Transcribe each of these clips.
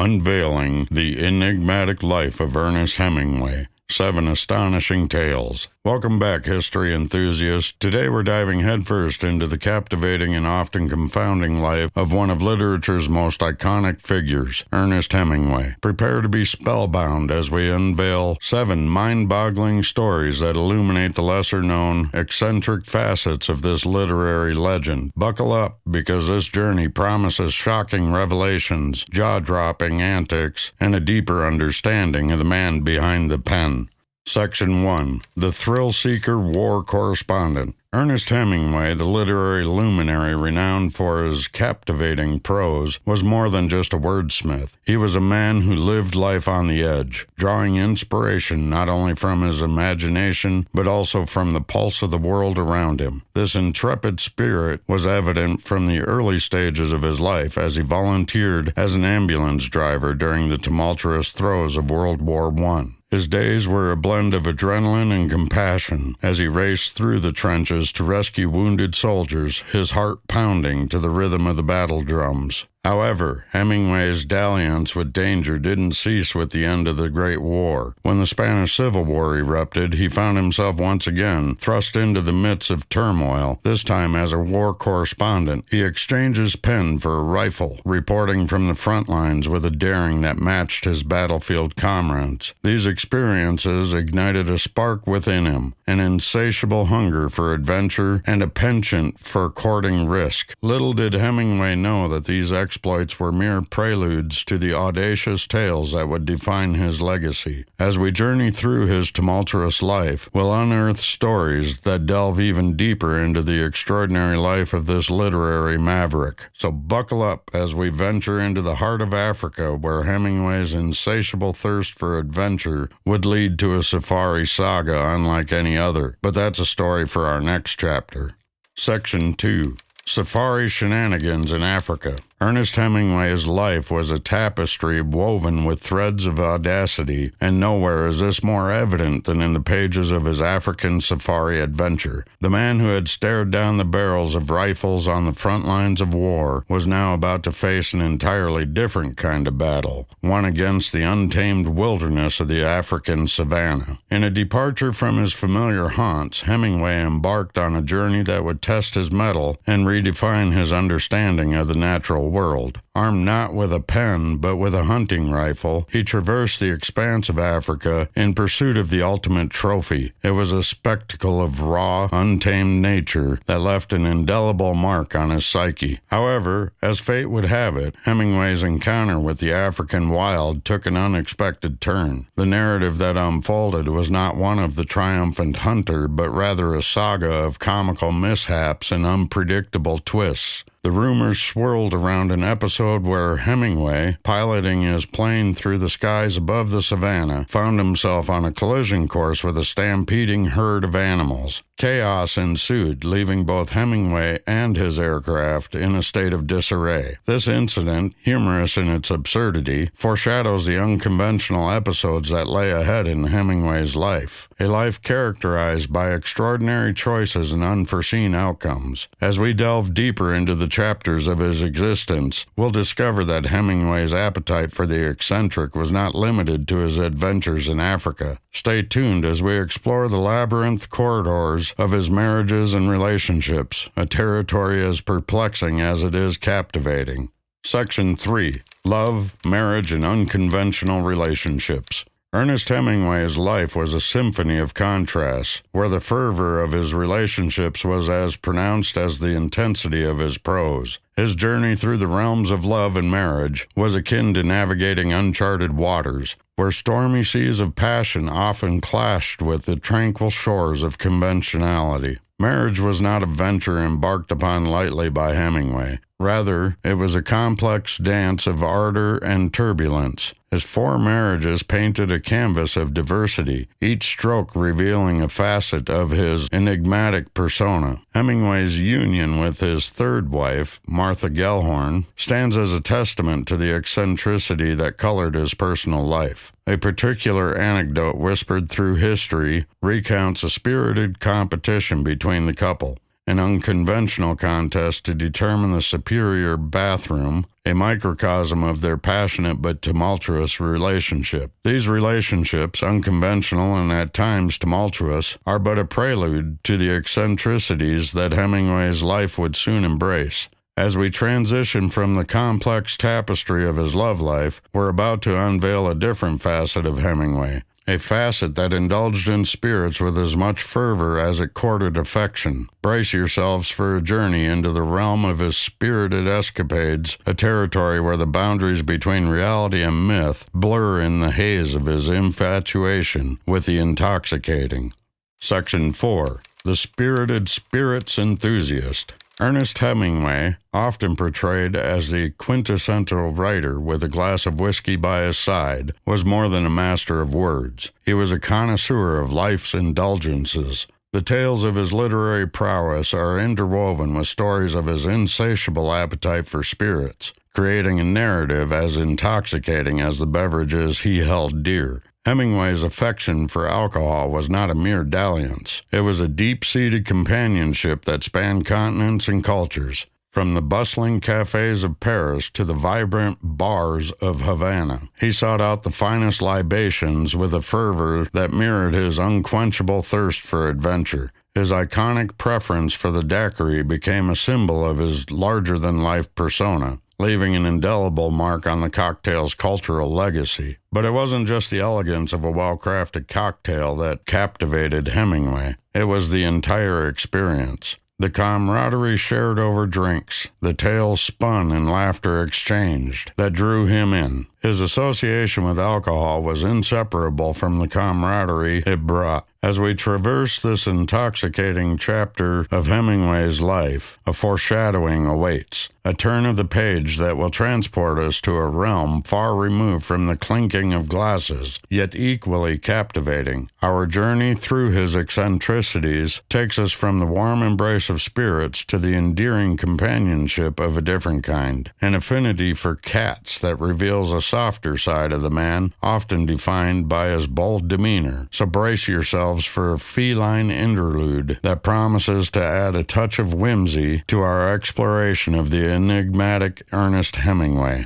Unveiling the Enigmatic Life of Ernest Hemingway, 7 Astonishing Tales. Welcome back, history enthusiasts. Today we're diving headfirst into the captivating and often confounding life of one of literature's most iconic figures, Ernest Hemingway. Prepare to be spellbound as we unveil 7 mind-boggling stories that illuminate the lesser-known, eccentric facets of this literary legend. Buckle up, because this journey promises shocking revelations, jaw-dropping antics, and a deeper understanding of the man behind the pen. Section 1. The Thrill-Seeker War Correspondent. Ernest Hemingway, the literary luminary renowned for his captivating prose, was more than just a wordsmith. He was a man who lived life on the edge, drawing inspiration not only from his imagination, but also from the pulse of the world around him. This intrepid spirit was evident from the early stages of his life as he volunteered as an ambulance driver during the tumultuous throes of World War I. His days were a blend of adrenaline and compassion as he raced through the trenches to rescue wounded soldiers, his heart pounding to the rhythm of the battle drums. However, Hemingway's dalliance with danger didn't cease with the end of the Great War. When the Spanish Civil War erupted, he found himself once again thrust into the midst of turmoil, this time as a war correspondent. He exchanged his pen for a rifle, reporting from the front lines with a daring that matched his battlefield comrades. These experiences ignited a spark within him, an insatiable hunger for adventure and a penchant for courting risk. Little did Hemingway know that these exploits were mere preludes to the audacious tales that would define his legacy. As we journey through his tumultuous life, we'll unearth stories that delve even deeper into the extraordinary life of this literary maverick. So buckle up as we venture into the heart of Africa, where Hemingway's insatiable thirst for adventure would lead to a safari saga unlike any other. But that's a story for our next chapter. Section 2. Safari Shenanigans in Africa. Ernest Hemingway's life was a tapestry woven with threads of audacity, and nowhere is this more evident than in the pages of his African safari adventure. The man who had stared down the barrels of rifles on the front lines of war was now about to face an entirely different kind of battle, one against the untamed wilderness of the African savanna. In a departure from his familiar haunts, Hemingway embarked on a journey that would test his mettle and redefine his understanding of the natural world. Armed not with a pen, but with a hunting rifle, he traversed the expanse of Africa in pursuit of the ultimate trophy. It was a spectacle of raw, untamed nature that left an indelible mark on his psyche. However, as fate would have it, Hemingway's encounter with the African wild took an unexpected turn. The narrative that unfolded was not one of the triumphant hunter, but rather a saga of comical mishaps and unpredictable twists. The rumors swirled around an episode where Hemingway, piloting his plane through the skies above the savannah, found himself on a collision course with a stampeding herd of animals. Chaos ensued, leaving both Hemingway and his aircraft in a state of disarray. This incident, humorous in its absurdity, foreshadows the unconventional episodes that lay ahead in Hemingway's life, a life characterized by extraordinary choices and unforeseen outcomes. As we delve deeper into the chapters of his existence, we'll discover that Hemingway's appetite for the eccentric was not limited to his adventures in Africa. Stay tuned as we explore the labyrinth corridors of his marriages and relationships, a territory as perplexing as it is captivating. Section 3. Love, Marriage, and Unconventional Relationships. Ernest Hemingway's life was a symphony of contrasts, where the fervor of his relationships was as pronounced as the intensity of his prose. His journey through the realms of love and marriage was akin to navigating uncharted waters, where stormy seas of passion often clashed with the tranquil shores of conventionality. Marriage was not a venture embarked upon lightly by Hemingway. Rather, it was a complex dance of ardor and turbulence. His 4 marriages painted a canvas of diversity, each stroke revealing a facet of his enigmatic persona. Hemingway's union with his 3rd wife, Martha Gellhorn, stands as a testament to the eccentricity that colored his personal life. A particular anecdote whispered through history recounts a spirited competition between the couple. an unconventional contest to determine the superior bathroom, a microcosm of their passionate but tumultuous relationship. These relationships, unconventional and at times tumultuous, are but a prelude to the eccentricities that Hemingway's life would soon embrace. As we transition from the complex tapestry of his love life, we're about to unveil a different facet of Hemingway, a facet that indulged in spirits with as much fervor as it courted affection. Brace yourselves for a journey into the realm of his spirited escapades, a territory where the boundaries between reality and myth blur in the haze of his infatuation with the intoxicating. Section 4. The Spirited Spirits Enthusiast. Ernest Hemingway, often portrayed as the quintessential writer with a glass of whiskey by his side, was more than a master of words. He was a connoisseur of life's indulgences. The tales of his literary prowess are interwoven with stories of his insatiable appetite for spirits, creating a narrative as intoxicating as the beverages he held dear. Hemingway's affection for alcohol was not a mere dalliance. It was a deep-seated companionship that spanned continents and cultures, from the bustling cafes of Paris to the vibrant bars of Havana. He sought out the finest libations with a fervor that mirrored his unquenchable thirst for adventure. His iconic preference for the daiquiri became a symbol of his larger-than-life persona, leaving an indelible mark on the cocktail's cultural legacy. But it wasn't just the elegance of a well-crafted cocktail that captivated Hemingway. It was the entire experience. The camaraderie shared over drinks, the tales spun and laughter exchanged, that drew him in. His association with alcohol was inseparable from the camaraderie it brought. As we traverse this intoxicating chapter of Hemingway's life, a foreshadowing awaits, a turn of the page that will transport us to a realm far removed from the clinking of glasses, yet equally captivating. Our journey through his eccentricities takes us from the warm embrace of spirits to the endearing companionship of a different kind, an affinity for cats that reveals a softer side of the man, often defined by his bold demeanor. So brace yourselves for a feline interlude that promises to add a touch of whimsy to our exploration of the enigmatic Ernest Hemingway.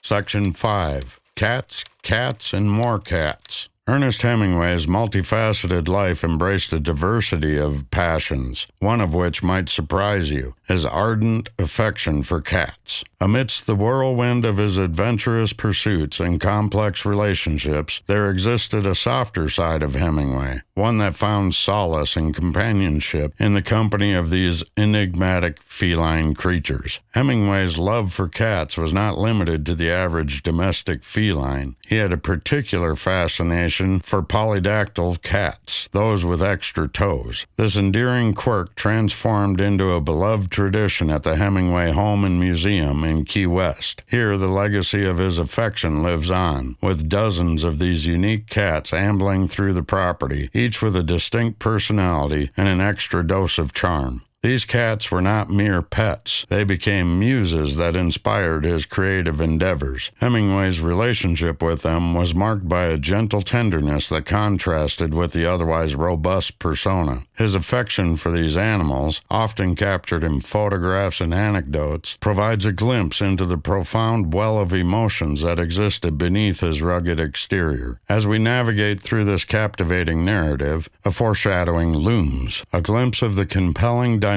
Section 5. Cats, Cats, and More Cats. Ernest Hemingway's multifaceted life embraced a diversity of passions, one of which might surprise you, his ardent affection for cats. Amidst the whirlwind of his adventurous pursuits and complex relationships, there existed a softer side of Hemingway, one that found solace and companionship in the company of these enigmatic feline creatures. Hemingway's love for cats was not limited to the average domestic feline. He had a particular fascination for polydactyl cats, those with extra toes. This endearing quirk transformed into a beloved tradition at the Hemingway Home and Museum in Key West. Here, the legacy of his affection lives on, with dozens of these unique cats ambling through the property, each with a distinct personality and an extra dose of charm. These cats were not mere pets. They became muses that inspired his creative endeavors. Hemingway's relationship with them was marked by a gentle tenderness that contrasted with the otherwise robust persona. His affection for these animals, often captured in photographs and anecdotes, provides a glimpse into the profound well of emotions that existed beneath his rugged exterior. As we navigate through this captivating narrative, a foreshadowing looms, a glimpse of the compelling dynamic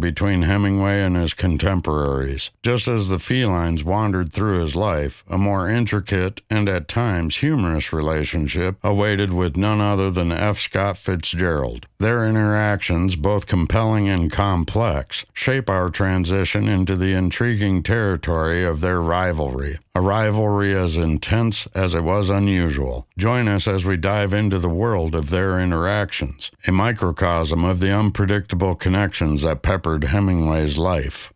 between Hemingway and his contemporaries. Just as the felines wandered through his life, a more intricate and at times humorous relationship awaited with none other than F. Scott Fitzgerald. Their interactions, both compelling and complex, shape our transition into the intriguing territory of their rivalry. A rivalry as intense as it was unusual. Join us as we dive into the world of their interactions, a microcosm of the unpredictable connections that peppered Hemingway's life.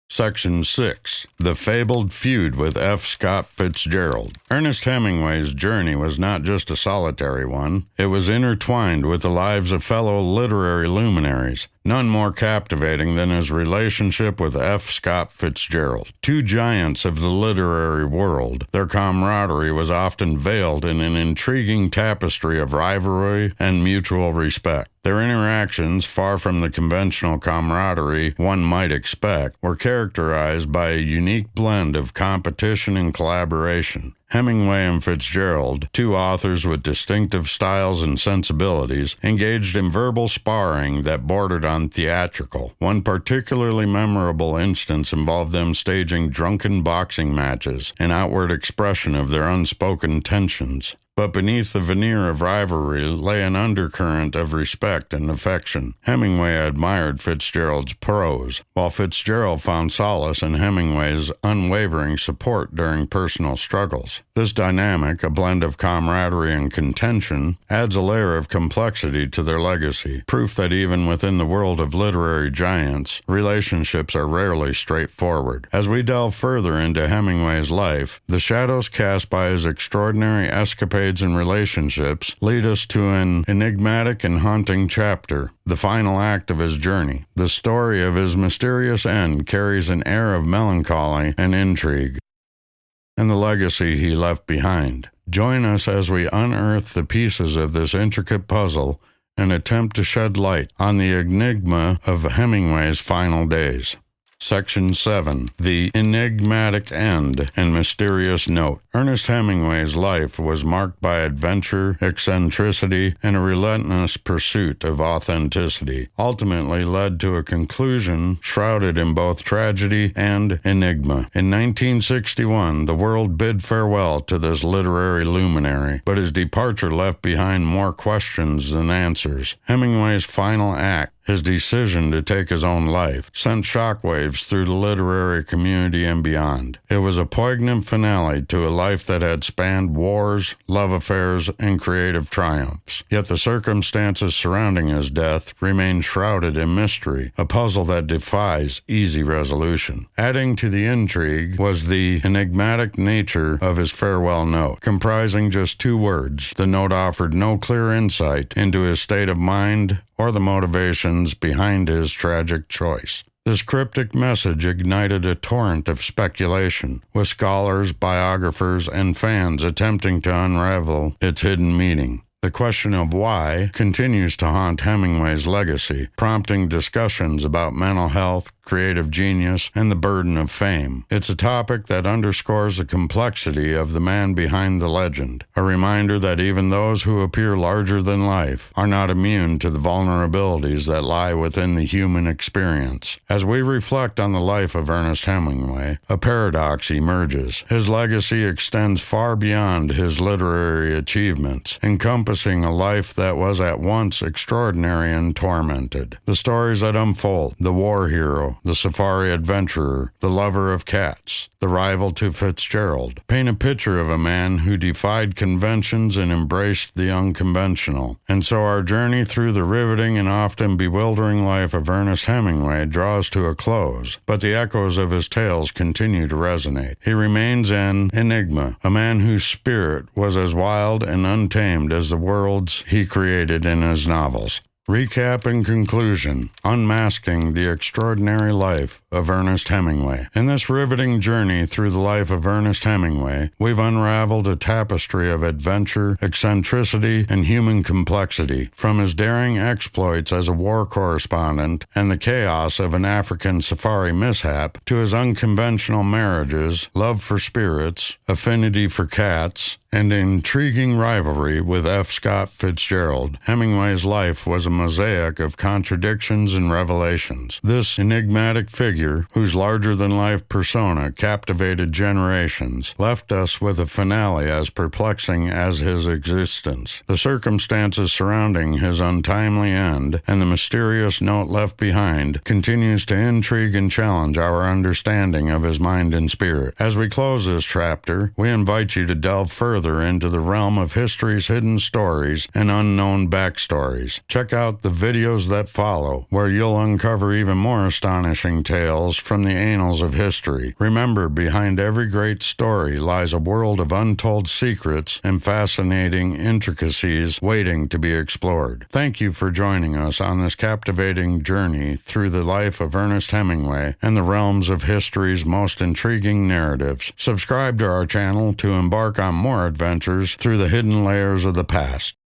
Section 6. The Fabled Feud with F. Scott Fitzgerald. Ernest Hemingway's journey was not just a solitary one. It was intertwined with the lives of fellow literary luminaries. none more captivating than his relationship with F. Scott Fitzgerald. Two giants of the literary world, their camaraderie was often veiled in an intriguing tapestry of rivalry and mutual respect. Their interactions, far from the conventional camaraderie one might expect, were characterized by a unique blend of competition and collaboration. Hemingway and Fitzgerald, two authors with distinctive styles and sensibilities, engaged in verbal sparring that bordered on theatrical. One particularly memorable instance involved them staging drunken boxing matches, an outward expression of their unspoken tensions. But beneath the veneer of rivalry lay an undercurrent of respect and affection. Hemingway admired Fitzgerald's prose, while Fitzgerald found solace in Hemingway's unwavering support during personal struggles. This dynamic, a blend of camaraderie and contention, adds a layer of complexity to their legacy, proof that even within the world of literary giants, relationships are rarely straightforward. As we delve further into Hemingway's life, the shadows cast by his extraordinary escapades and relationships lead us to an enigmatic and haunting chapter, the final act of his journey. The story of his mysterious end carries an air of melancholy and intrigue, and the legacy he left behind. Join us as we unearth the pieces of this intricate puzzle and attempt to shed light on the enigma of Hemingway's final days. Section 7. The Enigmatic End and Mysterious Note. Ernest Hemingway's life was marked by adventure, eccentricity, and a relentless pursuit of authenticity, ultimately led to a conclusion shrouded in both tragedy and enigma. In 1961, the world bid farewell to this literary luminary, but his departure left behind more questions than answers. Hemingway's final act, his decision to take his own life, sent shockwaves through the literary community and beyond. It was a poignant finale to a life that had spanned wars, love affairs, and creative triumphs. Yet the circumstances surrounding his death remained shrouded in mystery, a puzzle that defies easy resolution. Adding to the intrigue was the enigmatic nature of his farewell note. Comprising just 2 words, the note offered no clear insight into his state of mind or the motivations behind his tragic choice. This cryptic message ignited a torrent of speculation, with scholars, biographers, and fans attempting to unravel its hidden meaning. The question of why continues to haunt Hemingway's legacy, prompting discussions about mental health, creative genius, and the burden of fame. It's a topic that underscores the complexity of the man behind the legend, a reminder that even those who appear larger than life are not immune to the vulnerabilities that lie within the human experience. As we reflect on the life of Ernest Hemingway, a paradox emerges. His legacy extends far beyond his literary achievements, encompassing a life that was at once extraordinary and tormented. The stories that unfold, the war hero, the safari adventurer, the lover of cats, the rival to Fitzgerald, paint a picture of a man who defied conventions and embraced the unconventional. And so our journey through the riveting and often bewildering life of Ernest Hemingway draws to a close, but the echoes of his tales continue to resonate. He remains an enigma, a man whose spirit was as wild and untamed as the worlds he created in his novels. Recap and conclusion, unmasking the extraordinary life of Ernest Hemingway. In this riveting journey through the life of Ernest Hemingway, we've unraveled a tapestry of adventure, eccentricity, and human complexity, from his daring exploits as a war correspondent and the chaos of an African safari mishap to his unconventional marriages, love for spirits, affinity for cats, and intriguing rivalry with F. Scott Fitzgerald. Hemingway's life was a mosaic of contradictions and revelations. This enigmatic figure, whose larger-than-life persona captivated generations, left us with a finale as perplexing as his existence. The circumstances surrounding his untimely end and the mysterious note left behind continues to intrigue and challenge our understanding of his mind and spirit. As we close this chapter, we invite you to delve further further into the realm of history's hidden stories and unknown backstories. Check out the videos that follow, where you'll uncover even more astonishing tales from the annals of history. Remember, behind every great story lies a world of untold secrets and fascinating intricacies waiting to be explored. Thank you for joining us on this captivating journey through the life of Ernest Hemingway and the realms of history's most intriguing narratives. Subscribe to our channel to embark on more adventures through the hidden layers of the past.